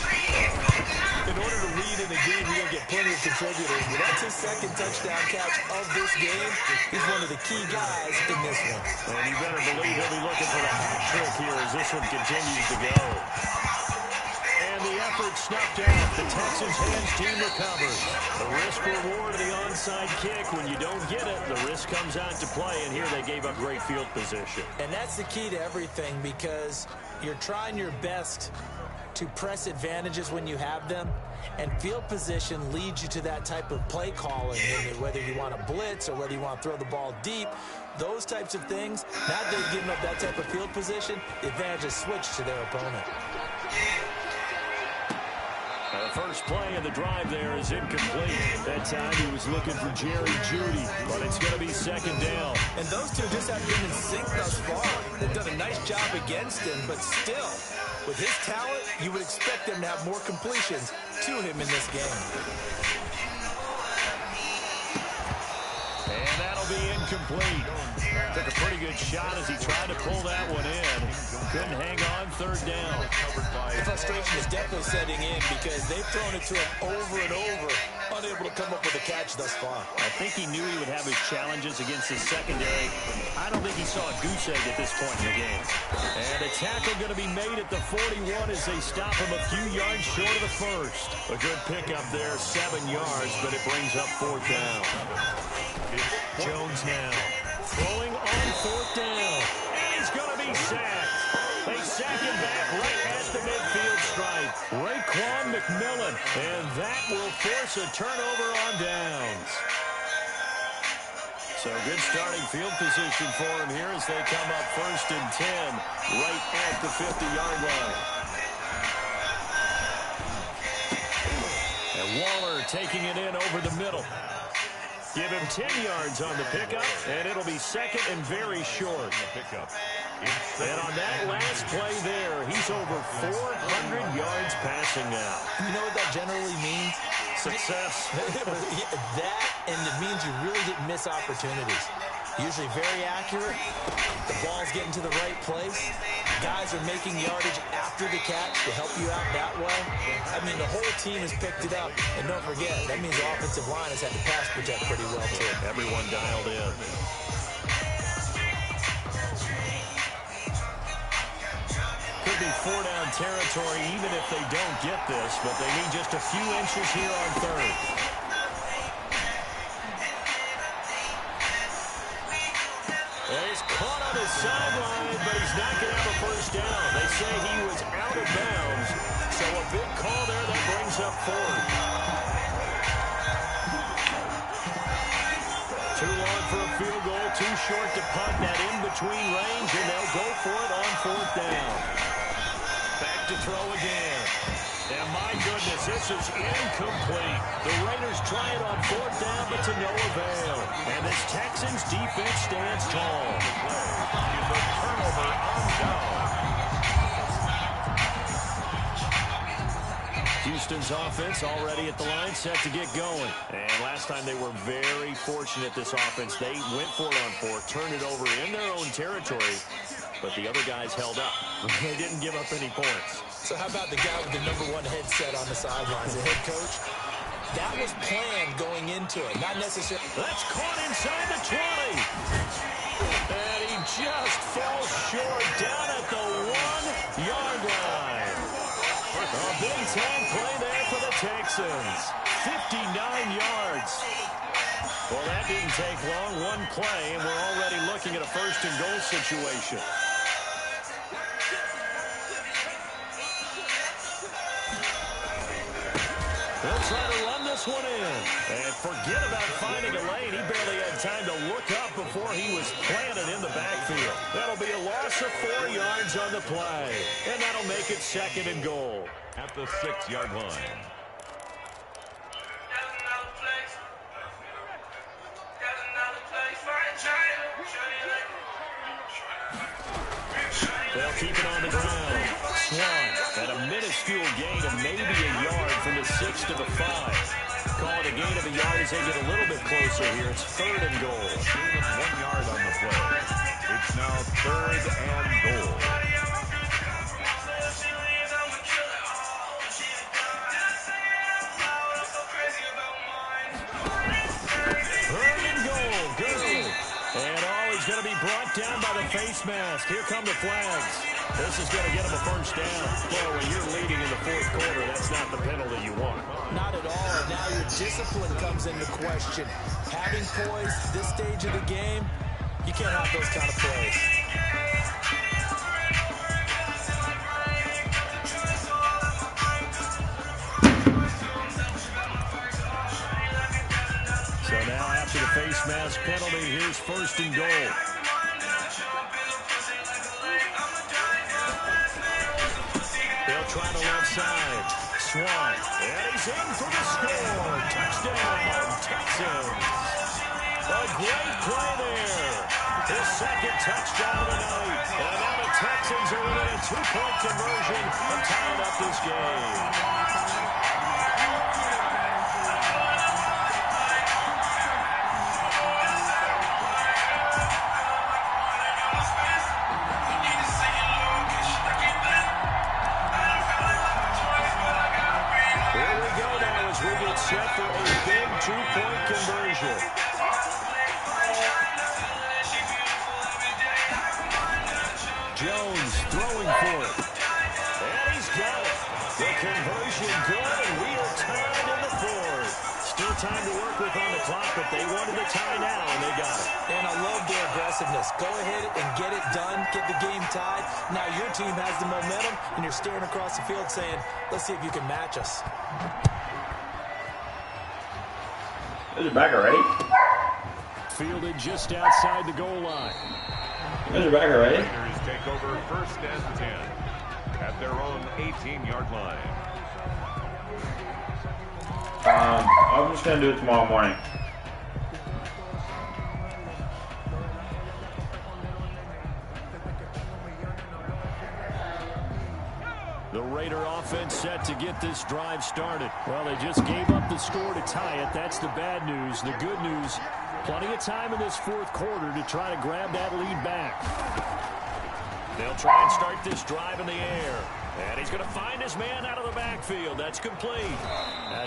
In order to lead in a game, you're going to get plenty of contributors. But that's his second touchdown catch of this game. He's one of the key guys in this one. And you better believe he'll be looking for the hat trick here as this one continues to go. And the effort snuffed out. The Texans' hands team recovers. The risk-reward of the onside kick. When you don't get it, the risk comes out to play. And here they gave up great field position. And that's the key to everything, because you're trying your best to press advantages when you have them, and field position leads you to that type of play calling, whether you want to blitz or whether you want to throw the ball deep, those types of things. Now that they've given up that type of field position, the advantage is switched to their opponent. The first play of the drive there is incomplete. That time he was looking for Jerry Jeudy, but it's going to be second down. And those two just haven't been in sync thus far. They've done a nice job against him, but still, with his talent, you would expect them to have more completions to him in this game. And that'll be incomplete. Took a pretty good shot as he tried to pull that one in. Couldn't hang on, third down. The frustration is definitely setting in because they've thrown it to him over and over, unable to come up with a catch thus far. I think he knew he would have his challenges against his secondary. I don't think he saw a goose egg at this point in the game. And a tackle going to be made at the 41 as they stop him a few yards short of the first. A good pickup there, 7 yards, but it brings up fourth down. Jones now throwing on fourth down. And he's going to be sacked. They sack him back right at the midfield stripe. Raekwon McMillan. And that will force a turnover on downs. So good starting field position for him here as they come up 1st and 10 right at the 50-yard line. And Waller taking it in over the middle. Give him 10 yards on the pickup, and it'll be second and very short. And on that last play there, he's over 400 yards passing now. You know what that generally means? Success. That, and it means you really didn't miss opportunities. Usually very accurate. The ball's getting to the right place. Guys are making yardage after the catch to help you out that way. I mean, the whole team has picked it up. And don't forget, that means the offensive line has had to pass protect pretty well, too. Everyone dialed in. Could be 4-down territory even if they don't get this, but they need just a few inches here on third. He's caught on his sideline, but he's not going to have a first down. They say he was out of bounds, so a big call there that brings up fourth. Too long for a field goal, too short to punt that in-between range, and they'll go for it on fourth down. Back to throw again. And my goodness, this is incomplete. The Raiders try it on fourth down, but to no avail. And this Texans defense stands tall. Is a turnover on down. Houston's offense already at the line, set to get going. And last time they were very fortunate, this offense. They went for it on fourth, turned it over in their own territory, but the other guys held up. They didn't give up any points. So how about the guy with the #1 headset on the sidelines, the head coach? That was planned going into it, not necessarily. That's caught inside the 20. And he just falls short down at the 1-yard line. A big-time play there for the Texans. 59 yards. Well, that didn't take long. One play, and we're already looking at a first-and-goal situation. They'll try to run this one in. And forget about finding a lane. He barely had time to look up before he was planted in the backfield. That'll be a loss of 4 yards on the play. And that'll make it second and goal. At the 6-yard line. They'll keep it on the ground. Swan at a minuscule gain of maybe a yard from the 6 to the 5. Call it a gain of a yard as they get a little bit closer here. It's 3rd and goal. Gain of 1 yard on the play. It's now 3rd and goal. 3rd and goal. Good. And he's going to be brought down by the face mask. Here come the flags. This is going to get him a first down. Well, when you're leading in the 4th quarter, that's not the penalty you want. Not at all. And now your discipline comes into question. Having poise this stage of the game, you can't have those kind of plays. So now after the face mask penalty, here's 1st and goal. They'll try the left side. Swan. And he's in for the score. Touchdown, Texans. A great play there. His 2nd touchdown of the night. And now the Texans are within a 2-point conversion and tying up this game. Set for a big 2-point conversion. Jones throwing for it. And he's got it. The conversion good, and we are tied in the 4th. Still time to work with on the clock, but they wanted the tie now, and they got it. And I love their aggressiveness. Go ahead and get it done, get the game tied. Now your team has the momentum, and you're staring across the field saying, let's see if you can match us. There's your back already. Fielded just outside the goal line. There's your back already. Raiders take over 1st and 10 at their own 18-yard line. I'm just going to do it tomorrow morning. The Raider offense set to get this drive started. Well, they just gave up the score to tie it. That's the bad news. The good news, plenty of time in this 4th quarter to try to grab that lead back. They'll try and start this drive in the air. And he's going to find his man out of the backfield. That's complete.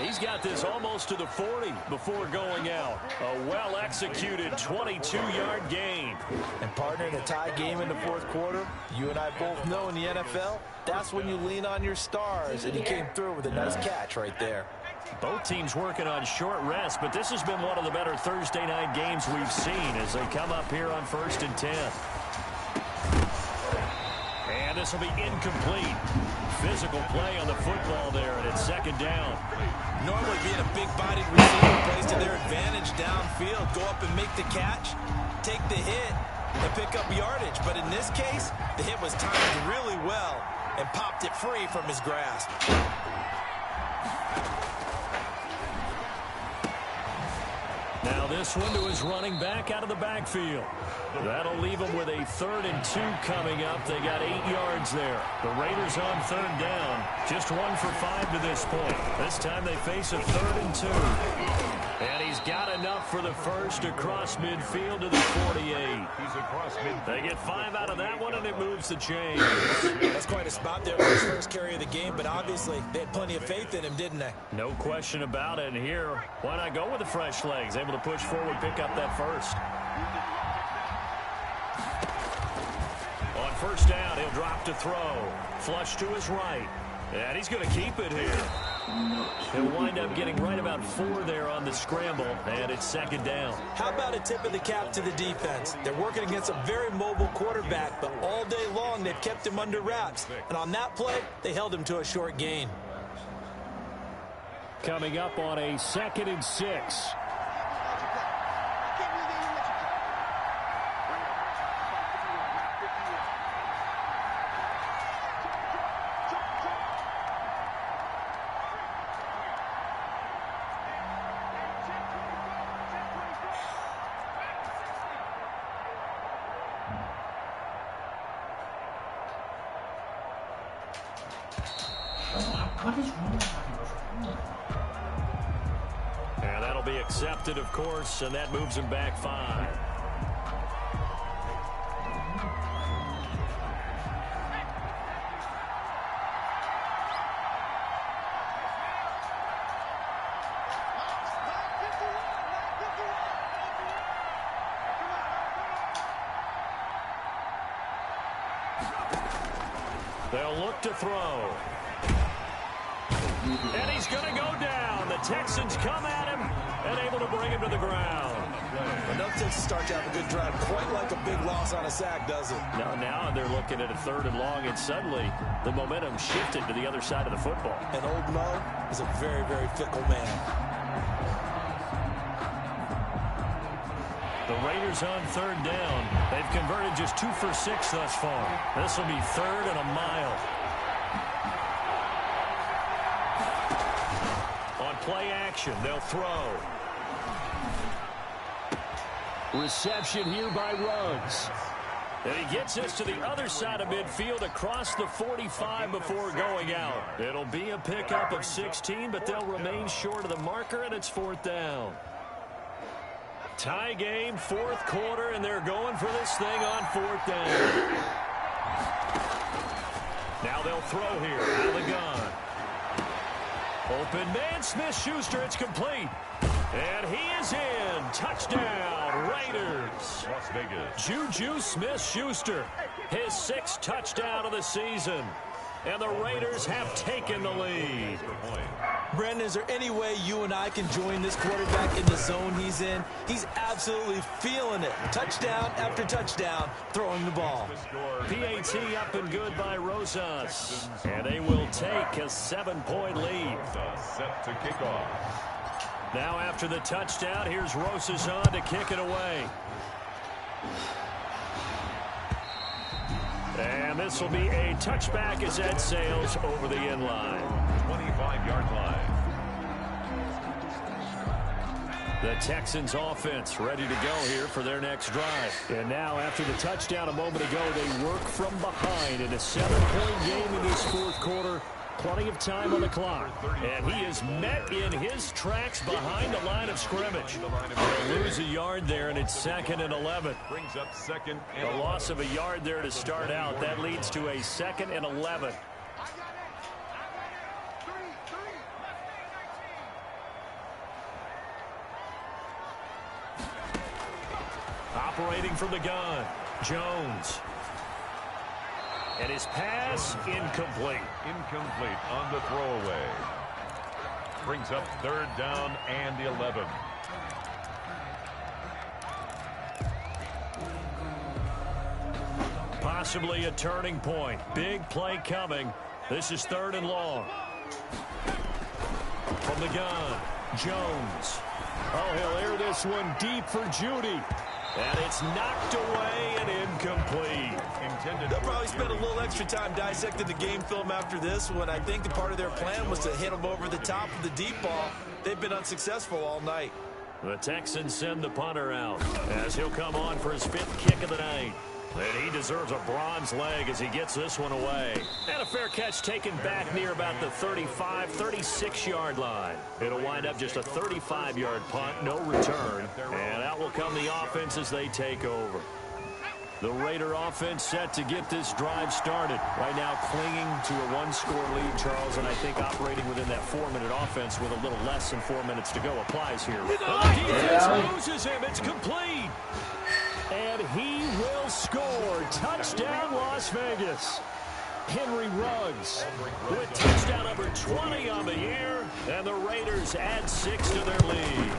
He's got this almost to the 40 before going out. A well-executed 22-yard gain. And partner, in a tie game in the 4th quarter, you and I both know in the NFL, that's when you lean on your stars. And he came through with a nice catch right there. Both teams working on short rest, but this has been one of the better Thursday night games we've seen as they come up here on 1st and 10. And this will be incomplete. Physical play on the football there, and it's 2nd down. Normally being a big-bodied receiver plays to their advantage downfield. Go up and make the catch, take the hit, and pick up yardage. But in this case, the hit was timed really well and popped it free from his grasp. Now this one to his running back out of the backfield. That'll leave them with a 3rd and 2 coming up. They got 8 yards there. The Raiders on 3rd down. Just 1 for 5 to this point. This time they face a 3rd and 2. And he's got enough for the first across midfield to the 48. He's across midfield. They get 5 out of that one, and it moves the chains. That's quite a spot there for his first carry of the game, but obviously they had plenty of faith in him, didn't they? No question about it. And here, why not go with the fresh legs? Able to push forward, pick up that first. On 1st down, he'll drop to throw. Flush to his right. And he's going to keep it here. He'll wind up getting right about 4 there on the scramble, and it's 2nd down. How about a tip of the cap to the defense? They're working against a very mobile quarterback, but all day long they've kept him under wraps. And on that play, they held him to a short gain. Coming up on a 2nd and 6. And that'll be accepted, of course, and that moves him back 5. They'll look to throw. And he's going to go down. The Texans come at him and able to bring him to the ground. Enough to start to have a good drive. Quite like a big loss on a sack, does it? Now they're looking at a 3rd and long, and suddenly the momentum shifted to the other side of the football. And old Mo is a very, very fickle man. The Raiders on 3rd down. They've converted just 2 for 6 thus far. This will be 3rd and a mile. On play action, they'll throw. Reception here by Ruggs. And he gets us to the other side of midfield across the 45 before going out. It'll be a pickup of 16, but they'll remain short of the marker, and it's 4th down. Tie game, 4th quarter, and they're going for this thing on 4th down. Now they'll throw here out of the gun. Open man, Smith-Schuster, it's complete. And he is in. Touchdown, Raiders. Las Vegas. Juju Smith-Schuster, his 6th touchdown of the season. And the Raiders have taken the lead. Brandon, is there any way you and I can join this quarterback in the zone he's in? He's absolutely feeling it. Touchdown after touchdown, throwing the ball. PAT up and good by Rosas. And they will take a 7-point lead. Set to kick off. Now after the touchdown, here's Rosas on to kick it away. And this will be a touchback as Ed sails over the end line. 25-yard line. The Texans offense ready to go here for their next drive. And now after the touchdown a moment ago, they work from behind in a 7-point game in this 4th quarter. Plenty of time on the clock. And he is met in his tracks behind the line of scrimmage. They'll lose a yard there, and it's 2nd and 11. Brings up 2nd and The loss of a yard there to start out. That leads to a 2nd and 11. Operating from the gun, Jones. And his pass incomplete. Incomplete on the throwaway. Brings up 3rd down and 11. Possibly a turning point. Big play coming. This is 3rd and long. From the gun, Jones. Oh, he'll air this one deep for Judy. And it's knocked away and incomplete. They'll probably spend a little extra time dissecting the game film after this one. I think the part of their plan was to hit them over the top of the deep ball. They've been unsuccessful all night. The Texans send the punter out as he'll come on for his 5th kick of the night. And he deserves a bronze leg as he gets this one away. And a fair catch taken back near about the 35, 36-yard line. It'll wind up just a 35-yard punt, no return. And out will come the offense as they take over. The Raider offense set to get this drive started. Right now clinging to a 1-score lead, Charles, and I think operating within that 4-minute offense with a little less than 4 minutes to go applies here. The defense loses him. It's complete. And he will score. Touchdown, Las Vegas. Henry Ruggs with touchdown number 20 on the year, and the Raiders add 6 to their lead.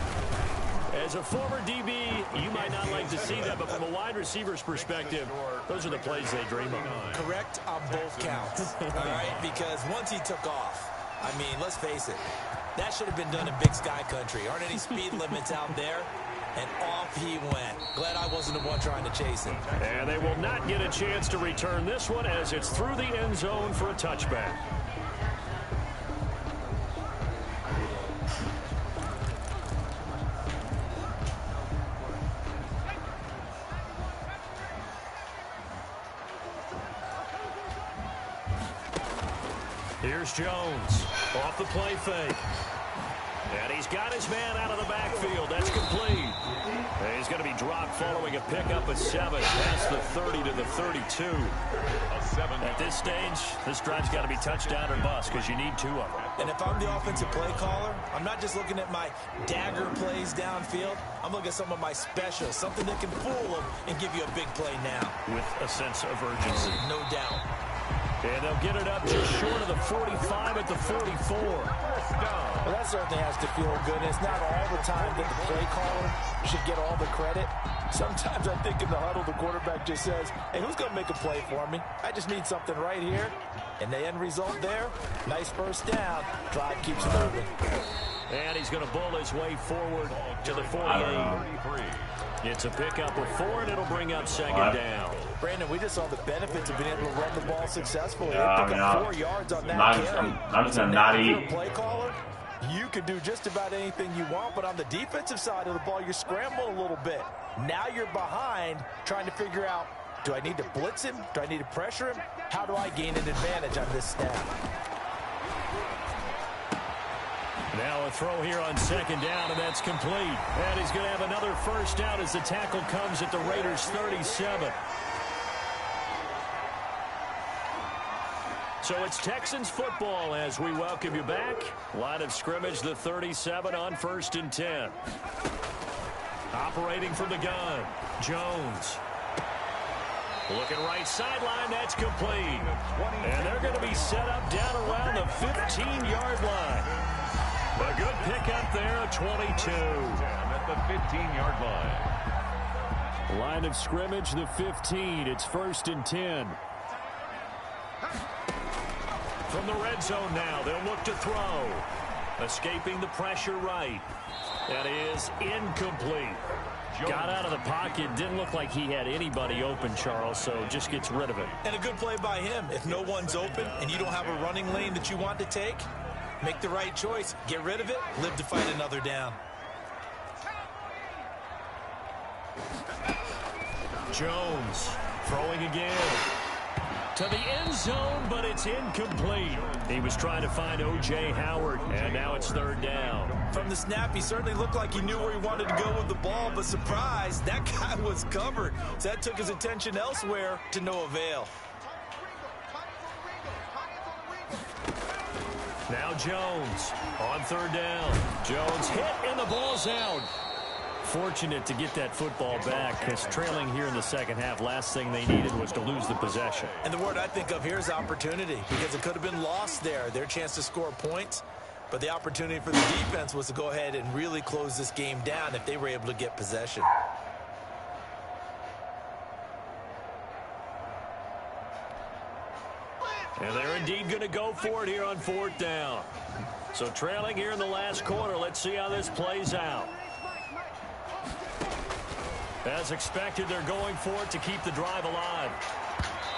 As a former DB, you might not like to see that, but from a wide receiver's perspective, those are the plays they dream of. Correct on both counts, all right? Because once he took off, I mean, let's face it, that should have been done in Big Sky Country. Aren't any speed limits out there? And off he went. Glad I wasn't the one trying to chase him. And they will not get a chance to return this one as it's through the end zone for a touchback. Here's Jones off the play fake. And he's got his man out of the backfield. That's complete. And he's going to be dropped following a pickup of 7 past the 30 to the 32. At this stage, this drive's got to be touchdown or bust because you need 2 of them. And if I'm the offensive play caller, I'm not just looking at my dagger plays downfield. I'm looking at some of my specials, something that can fool them and give you a big play now. With a sense of urgency. No doubt. And they'll get it up just short of the 45 at the 44. Well, that certainly has to feel good. It's not all the time that the play caller should get all the credit. Sometimes I think in the huddle, the quarterback just says, hey, who's going to make a play for me? I just need something right here. And the end result there, nice first down. Drive keeps moving. And he's going to bull his way forward to the 48. It's a pickup of 4, and it'll bring up second down. Brandon, we just saw the benefits of being able to run the ball successfully. They pick up 4 yards on that carry. I'm just going to not eat. Play caller, you can do just about anything you want, but on the defensive side of the ball, you're scrambling a little bit. Now you're behind trying to figure out, do I need to blitz him? Do I need to pressure him? How do I gain an advantage on this snap? Now a throw here on second down, and that's complete. And he's going to have another first down as the tackle comes at the Raiders' 37. So it's Texans football as we welcome you back. Line of scrimmage, the 37 on 1st and 10. Operating from the gun, Jones. Looking right sideline, that's complete. And they're going to be set up down around the 15-yard line. A good pickup there, a 22. At the 15-yard line. Line of scrimmage, the 15. It's 1st and 10. From the red zone now, they'll look to throw. Escaping the pressure right. That is incomplete. Got out of the pocket. Didn't look like he had anybody open, Charles, so just gets rid of it. And a good play by him. If no one's open and you don't have a running lane that you want to take, make the right choice. Get rid of it. Live to fight another down. Jones throwing again. To the end zone, but it's incomplete. He was trying to find O.J. Howard, and now it's 3rd down. From the snap, he certainly looked like he knew where he wanted to go with the ball, but surprise, that guy was covered. So that took his attention elsewhere to no avail. Now Jones on 3rd down. Jones hit, and the ball's out. Fortunate to get that football back because trailing here in the second half, last thing they needed was to lose the possession. And the word I think of here is opportunity because it could have been lost there. Their chance to score points, but the opportunity for the defense was to go ahead and really close this game down if they were able to get possession. And they're indeed going to go for it here on 4th down. So trailing here in the last quarter, let's see how this plays out. As expected, they're going for it to keep the drive alive.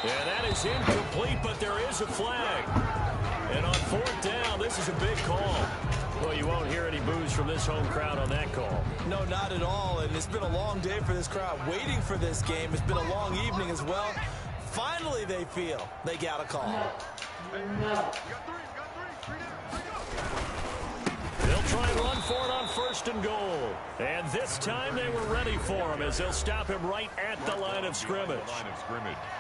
Yeah, that is incomplete, but there is a flag. And on 4th down, this is a big call. Well, you won't hear any boos from this home crowd on that call. No, not at all. And it's been a long day for this crowd waiting for this game. It's been a long evening as well. Finally, they feel they got a call. They'll try and run for it on 1st and goal. And this time they were ready for him as they'll stop him right at the line of scrimmage.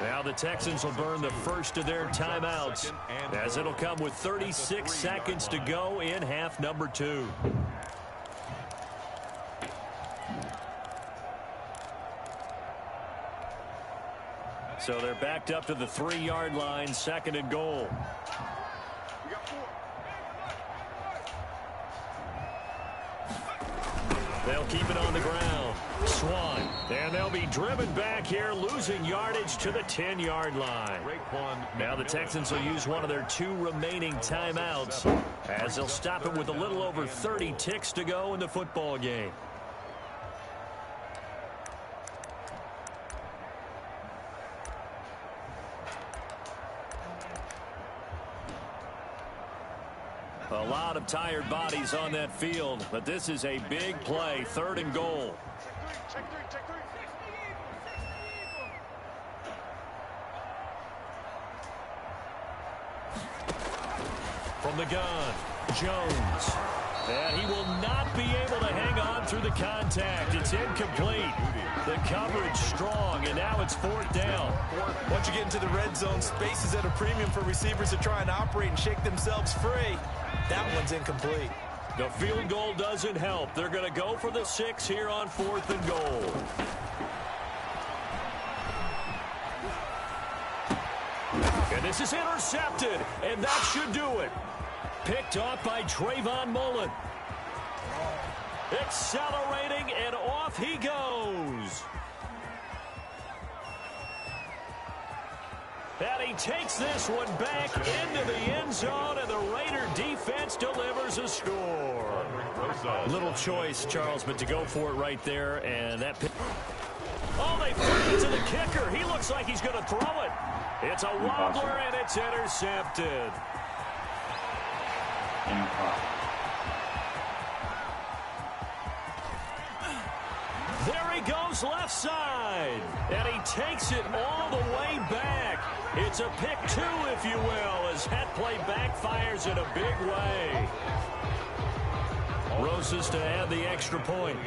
Now the Texans will burn the first of their timeouts as it'll come with 36 seconds to go in half number 2. So they're backed up to the 3-yard line, 2nd and goal. They'll keep it on the ground. Swan. And they'll be driven back here, losing yardage to the 10-yard line. Now the Texans will use one of their 2 remaining timeouts as they'll stop it with a little over 30 ticks to go in the football game. A lot of tired bodies on that field, but this is a big play, 3rd and goal. From the gun, Jones. And he will not be able to hang on through the contact. It's incomplete. The coverage strong, and now it's 4th down. Once you get into the red zone, space is at a premium for receivers to try and operate and shake themselves free. That one's incomplete. The field goal doesn't help. They're going to go for the 6 here on 4th and goal. And this is intercepted, and that should do it. Picked off by Trayvon Mullen. Accelerating, and off he goes. And he takes this one back into the end zone, and the Raider defense delivers a score. Little choice, Charles, but to go for it right there, and that... Oh, they threw it to the kicker. He looks like he's going to throw it. It's a wobbler, and it's intercepted. There he goes left side, and he takes it all the way back. It's a pick 2, if you will, as that play backfires in a big way. Rosas to add the extra point.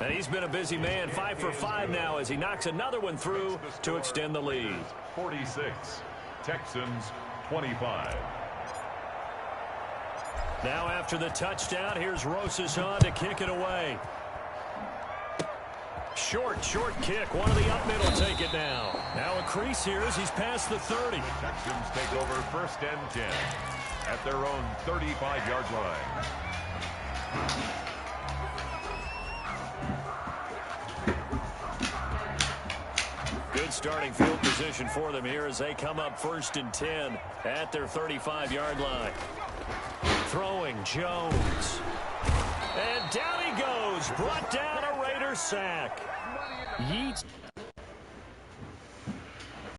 And he's been a busy man, 5 for 5 now as he knocks another one through to extend the lead. 46, Texans 25. Now after the touchdown, here's Rosas on to kick it away. Short kick. One of the up middle take it now. Now a crease here as he's past the 30. The Texans take over 1st and 10 at their own 35-yard line. Good starting field position for them here as they come up 1st and 10 at their 35-yard line. Throwing Jones. And down he goes. Brought down a Raider sack. Yeats.